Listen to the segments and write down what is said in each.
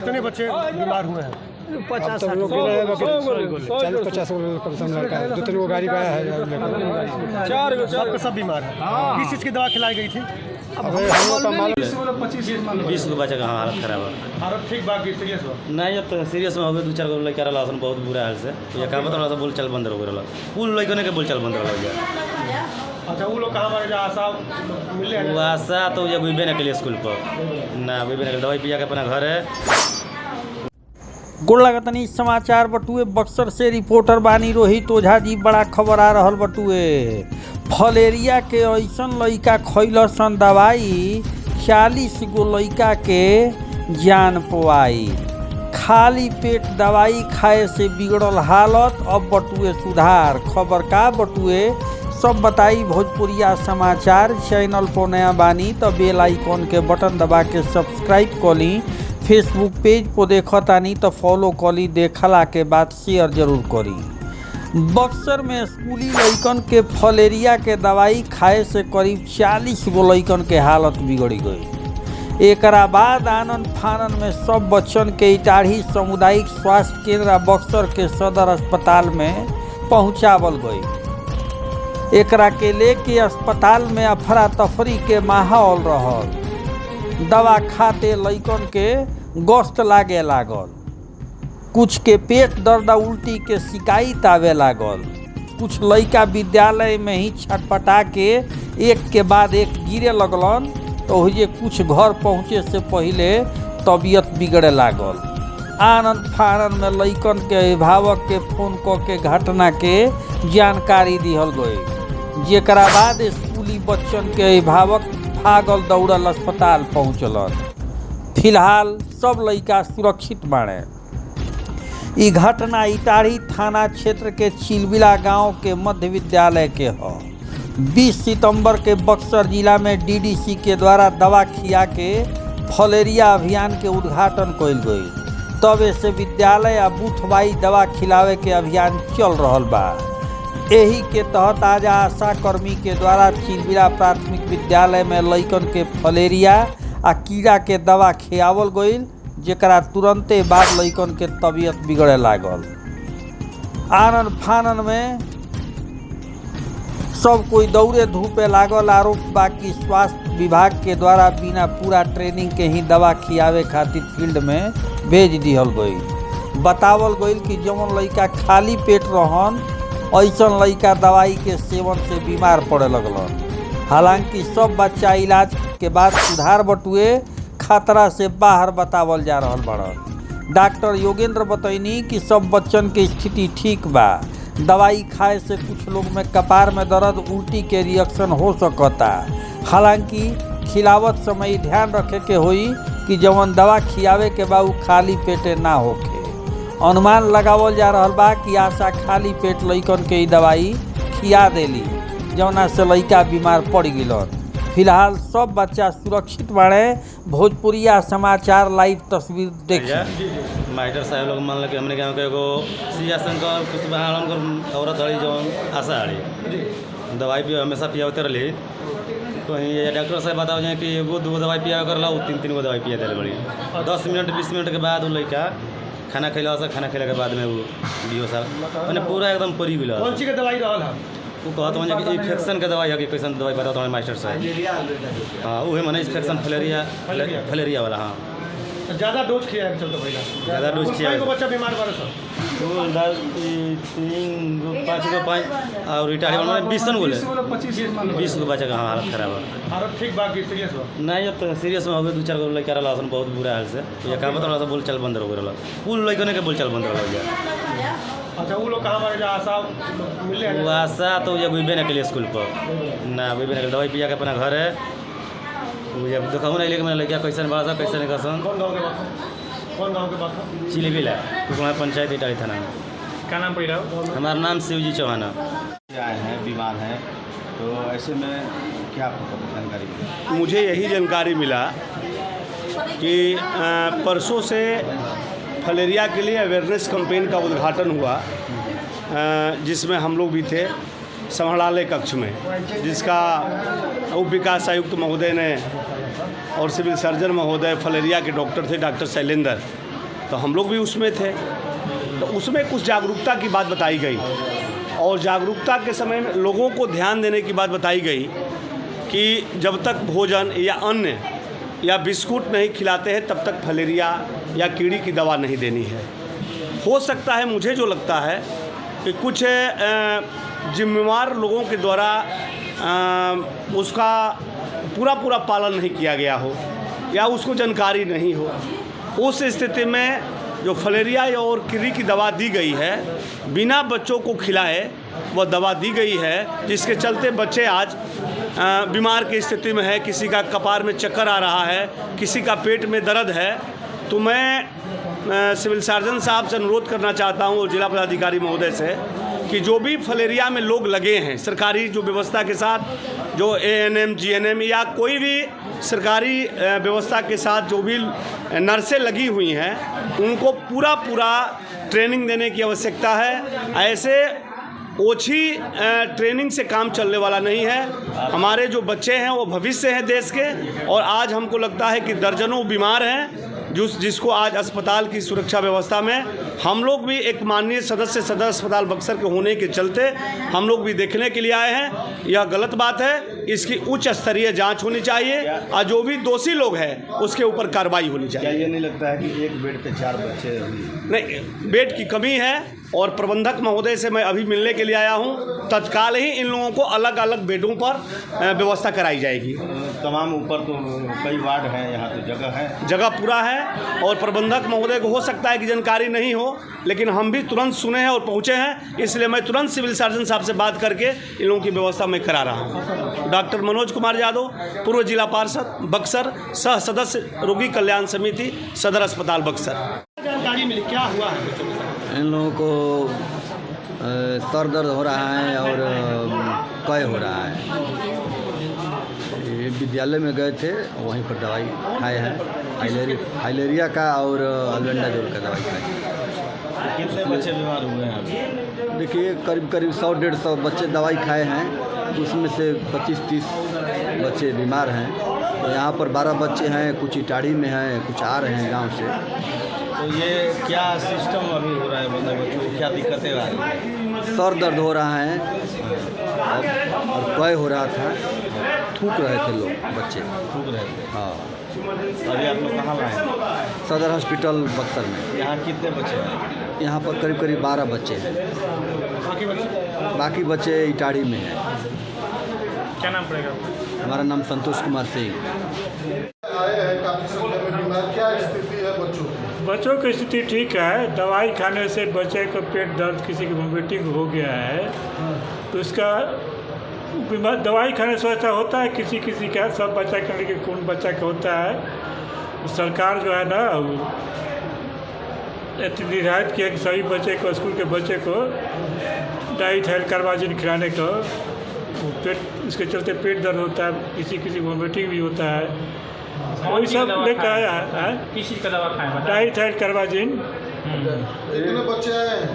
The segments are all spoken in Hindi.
कितने बच्चे बीमार हुए हैं? 50-50 कम से कम लड़का है, 2-3 गाड़ी का है, सबके सब बीमार है। किस चीज़ की दवा खिलाई गई थी? अब हम लोग का मालूम 20 गो बच्चा का हालत खराब है। हालत ठीक बाकी सीरियस हो? नहीं अब तो सीरियस में हो गए, 2-4 गो लड़का रहा बहुत बुरा हाल से। तो ये कहा पता रहा बोल चल बंद हो गया, कुल लड़कों के बोल चल बंद हो गया। अच्छा वो लोग कहाँ मरे? आशा मिले वो आशा तो ये गुबे न के लिए स्कूल पर ना गुबे न दवाई पिया के अपना घर है। गोलगतनी समाचार बटुए बक्सर से रिपोर्टर बानी रोहित ओझा जी। बड़ा खबर आ रहल बटुए, फलेरिया के ऐसन लइका खइलसन दवाई 40 गो लइका के जान पवाई। खाली पेट दवाई खाए से बिगड़ल हालत, अब बटुए सुधार। खबर का बटुए सब बताई भोजपुरिया समाचार। चैनल पर नया बानी तो बेल आइकॉन के बटन दबा के सब्सक्राइब कर ली। फेसबुक पेज पर देखतानी तो फॉलो करी, देखला के बाद शेयर जरूर करी। बक्सर में स्कूली लइकन के फलेरिया के दवाई खाए से करीब 40 गो लइकन के हालत बिगड़ गई। एकरा बाद आनन फानन में सब बच्चन के इटाढ़ी सामुदायिक स्वास्थ्य केंद्र बक्सर के सदर अस्पताल में पहुंचावल गई। एकरा के लेके अस्पताल में अफरा तफरी के माहौल रहल। दवा खाते लइकन के गोश्त लागे लागल, कुछ के पेट दर्द उल्टी के शिकायत आवे लागल। कुछ लइका विद्यालय में ही छटपटा के एक के बाद एक गिरे लगलन, तो ये कुछ घर पहुँचे से पहले तबीयत बिगड़े लागल। आनंद फानन में लइकन के अभिभावक के फोन के घटना के जानकारी दिहल गई, जेकरा बाद स्कूली बच्चन के अभिभावक भागल दौड़ल अस्पताल पहुँचलन। फिलहाल सब लइका सुरक्षित बाड़े। ई घटना इटाढ़ी थाना क्षेत्र के चिलबिला गांव के मध्य विद्यालय के ह। 20 सितंबर के बक्सर जिला में डीडीसी के द्वारा दवा खिया के फलेरिया अभियान के उद्घाटन कइल गई। तब से विद्यालय आ बूथवाई दवा खिलावे के अभियान चल रहल बा। एही के तहत आज आशा कर्मी के द्वारा चिलबिला प्राथमिक विद्यालय में लइकन के फलेरिया आ कीड़ा के दवा खियावल गईल, जेकरा तुरंते बाद लइकन के तबीयत बिगड़े लागल। आनन फानन में सब कोई दौड़े धूपे लागल। आरोप बा कि स्वास्थ्य विभाग के द्वारा बिना पूरा ट्रेनिंग के ही दवा खियावे खातिर फील्ड में भेज दिहल गई। बतावल गईल कि जवन लइका खाली पेट रहन ऐसन लइका दवाई के सेवन से बीमार पड़े लगलन। हालांकि सब बच्चा इलाज के बाद सुधार बटुए खतरा से बाहर बतावल जा रहल बड़न। डॉक्टर योगेंद्र बतैनी कि सब बच्चन के स्थिति ठीक बा। दवाई खाए से कुछ लोग में कपार में दर्द, उल्टी के रिएक्शन हो सकता। हालांकि खिलावत समय ध्यान रखे के होई कि जवन दवा खियावे के बा उ खाली पेटे ना होखे। अनुमान लगावल जा रहल बा कि आशा खाली पेट लइकन के दवाई खिया देली, जौना से लइका बीमार पड़ गिलन। फिलहाल सब बच्चा सुरक्षित बाड़े। भोजपुरिया समाचार लाइव तस्वीर देखिए। मास्टर साहब लोग मान लगे हमने गाँव के एगो सिया शंकर कुछ बहान औरत हड़ी जौन आशा हड़ी दवाई भी हमेशा पियाते रही। तो ये डॉक्टर साहब बताओ जाए कि एगो 2 दवाई पिया कर ला, 3 गो दवाई पिया दे बड़ी। 10 मिनट 20 मिनट के बाद वो लड़का खाना खिला खाना खिला के बाद में वो बियो साहब मैंने पूरा एकदम परी भी कौन सी का दवाई रहल है? वो कहत मैंने कि इन्फेक्शन के दवाई है कि कैसन दवाई बताओ तो मास्टर साहब। हाँ वही मैंने इन्फेक्शन फलेरिया वाला। हाँ ज़्यादा डोज खिया है चलते पहला, ज़्यादा डोज खिया। को बच्चा बीमार पड़े सर? 5 और रिटायर्ड वाला 20 बोले 20 गो बच्चा का हालत खराब है। हालत ठीक बाकी सीरियस हो? नहीं अब तो सीरियस में हो गए, 2-4 गो लड़का रहा बहुत बुरा हाल से। तो ये कहा पता रहा बोल चल बंद हो गया, कुल लड़कों के बोल चल बंद हो गया। अच्छा वो लोग कहाँ मरे? आशा मिले वो आशा तो ये गुबे न के लिए स्कूल पर ना गुबे न दवाई पिया के अपना घर है। वो जब दिखाऊँ नहीं लेकिन मैंने लड़का कैसे बासा कैसे नहीं कैसन। कौन गाँव के बात? कौन गाँव के बात? चिलीबिला कुकमा पंचायत इटाली थाना में। क्या नाम पड़ रहा? हमारा नाम शिवजी चौहान। आए हैं बीमार हैं, तो ऐसे में क्या जानकारी मिली? मुझे यही जानकारी मिला कि परसों से फलेरिया के लिए अवेयरनेस कैंपेन का उद्घाटन हुआ, जिसमें हम लोग भी थे संग्रहालय कक्ष में, जिसका उप विकास आयुक्त महोदय ने और सिविल सर्जन महोदय फलेरिया के डॉक्टर थे डॉक्टर शैलेंद्र, तो हम लोग भी उसमें थे, तो उसमें कुछ जागरूकता की बात बताई गई और जागरूकता के समय में लोगों को ध्यान देने की बात बताई गई कि जब तक भोजन या अन्न या बिस्कुट नहीं खिलाते हैं तब तक फलेरिया या कीड़ी की दवा नहीं देनी है। हो सकता है, मुझे जो लगता है कि कुछ जिम्मेवार लोगों के द्वारा उसका पूरा पालन नहीं किया गया हो या उसको जानकारी नहीं हो। उस स्थिति में जो फलेरिया और कीड़ी की दवा दी गई है, बिना बच्चों को खिलाए वह दवा दी गई है, जिसके चलते बच्चे आज बीमार की स्थिति में है। किसी का कपार में चक्कर आ रहा है, किसी का पेट में दर्द है। तो मैं सिविल सर्जन साहब से अनुरोध करना चाहता हूँ और जिला पदाधिकारी महोदय से कि जो भी फलेरिया में लोग लगे हैं, सरकारी जो व्यवस्था के साथ, जो ANM GNM या कोई भी सरकारी व्यवस्था के साथ जो भी नर्सें लगी हुई हैं, उनको पूरा ट्रेनिंग देने की आवश्यकता है। ऐसे ओछी ट्रेनिंग से काम चलने वाला नहीं है। हमारे जो बच्चे हैं वो भविष्य हैं देश के, और आज हमको लगता है कि दर्जनों बीमार हैं जिसको आज अस्पताल की सुरक्षा व्यवस्था में हम लोग भी एक माननीय सदस्य सदर अस्पताल बक्सर के होने के चलते हम लोग भी देखने के लिए आए हैं। यह गलत बात है, इसकी उच्च स्तरीय जांच होनी चाहिए और जो भी दोषी लोग हैं उसके ऊपर कार्रवाई होनी चाहिए। क्या ये नहीं लगता है कि एक बेड पे 4 बच्चे नहीं, बेड की कमी है और प्रबंधक महोदय से मैं अभी मिलने के लिए आया हूं। तत्काल ही इन लोगों को अलग अलग बेडों पर व्यवस्था कराई जाएगी। तमाम ऊपर तो कई वार्ड हैं, यहाँ तो जगह है, जगह पूरा है और प्रबंधक महोदय को हो सकता है कि जानकारी नहीं हो, लेकिन हम भी तुरंत सुने हैं और पहुँचे हैं, इसलिए मैं तुरंत सिविल सर्जन साहब से बात करके इन लोगों की व्यवस्था मैं करा रहा हूँ। डॉक्टर मनोज कुमार यादव, पूर्व जिला पार्षद बक्सर, सह सदस्य रोगी कल्याण समिति, सदर अस्पताल बक्सर। जानकारी मिली, क्या हुआ है बच्चों के साथ? इन लोगों को सर दर्द हो रहा है और कय हो रहा है। ये विद्यालय में गए थे, वहीं पर दवाई खाए हैं, फाइलेरिया का और अल्बेंडाजोल का दवाई खाए। कितने बच्चे बीमार हुए हैं अभी? देखिए करीब 100-150 बच्चे दवाई खाए हैं, उसमें से 25-30 बच्चे बीमार हैं। तो यहाँ पर 12 बच्चे हैं, कुछ इटाड़ी में हैं, कुछ आ रहे हैं गांव से। तो ये क्या सिस्टम अभी हो रहा है, मतलब बच्चों को क्या दिक्कतें आ रही हैं? सर दर्द हो रहा है और कय हो रहा था, थूक रहे थे लोग, बच्चे थूक रहे थे। हाँ। अभी आप लोग कहाँ लाए हैं? सदर हॉस्पिटल बक्सर में। यहाँ कितने बच्चे हैं? यहाँ पर करीब 12 बच्चे हैं, बाकी बच्चे इटाड़ी में हैं। क्या नाम पड़ेगा? हमारा नाम संतोष कुमार सिंह। आए हैं काफ़ी संख्या में बीमार, क्या स्थिति है बच्चों की? बच्चों की स्थिति ठीक है। दवाई खाने से बच्चे को पेट दर्द, किसी की वोमिटिंग हो गया है, तो उसका बीमार दवाई खाने से ऐसा होता है। किसी का, सब बच्चा के लिए कौन बच्चा का होता है। सरकार जो है ना, निर्धारित किया कि सभी बच्चे को, स्कूल के बच्चे को डाइथाइल कार्बाजिन खिलाने को। पेट, इसके चलते पेट दर्द होता है, किसी वोमिटिंग भी होता है, वही सब लेकर आया है। किस चीज़ का दवा खाएं? डाइथाइल कार्बाजिन। कितने बच्चे आए हैं?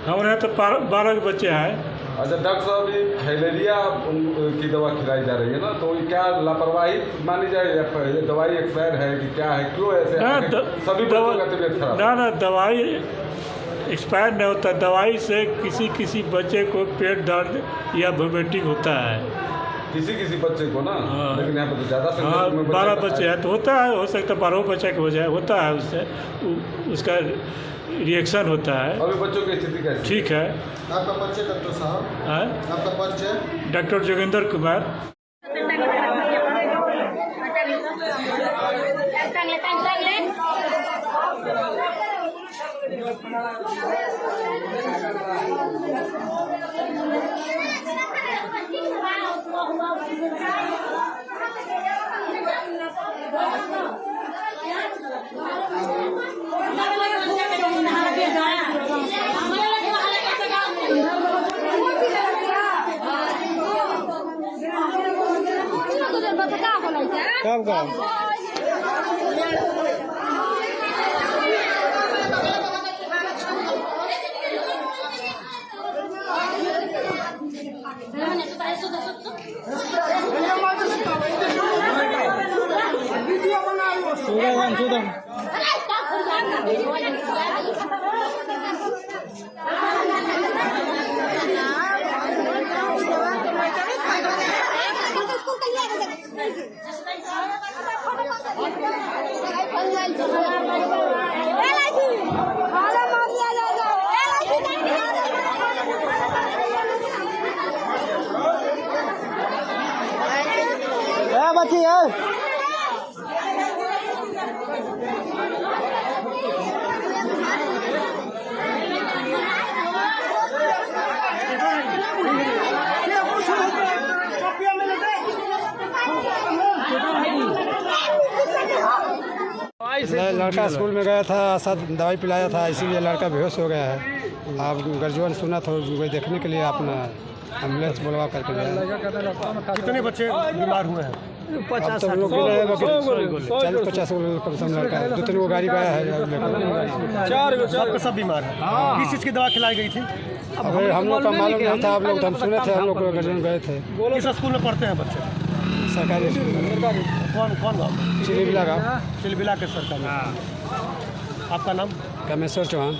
हमारे यहाँ तो 12 बच्चे हैं। अच्छा डॉक्टर साहब, ये फाइलेरिया की दवा खिलाई जा रही है ना, तो ये क्या लापरवाही मानी जाए या ये दवाई एक्सपायर है कि क्या है, क्यों ऐसे सभी बच्चों का तबीयत खराब? ना दवाई एक्सपायर नहीं होता। दवाई से किसी बच्चे को पेट दर्द या वोमिटिंग होता है, किसी बच्चे को ना। हाँ। लेकिन यहाँ पर तो ज़्यादा संख्या हाँ, में 12 बच्चे हैं तो होता है। हो सकता है 12 बच्चे को हो जाए, होता है, उससे उसका रिएक्शन होता है। अभी बच्चों की स्थिति कैसी? ठीक है। आपका परिचय डॉक्टर साहब? आपका परिचय? डॉक्टर जोगिंदर कुमार। कब गाँव? सुधा लड़का स्कूल में गया था, साथ दवाई पिलाया था, इसीलिए लड़का बेहोश हो गया है। आप गर्जियन सुना तो वही देखने के लिए अपना एम्बुलेंस बुलवा करके गया। कितने बच्चे बीमार हुए हैं? 50 तो लोग 40-50 कम से कम लड़का है। 2-3 गो गाड़ी गया है, 4 सब बीमार है। किस चीज़ की दवा खिलाई गई थी? अरे हम लोग का मालूम नहीं था, आप लोग तो हम सुने थे, हम लोग गर्जियन गए थे। किस स्कूल में पढ़ते हैं बच्चे? सरकारी स्कूल। कौन गाँव? चिलबिला गाँव। चिलबिला के सरकारी। आपका नाम? कामेश्वर चौहान।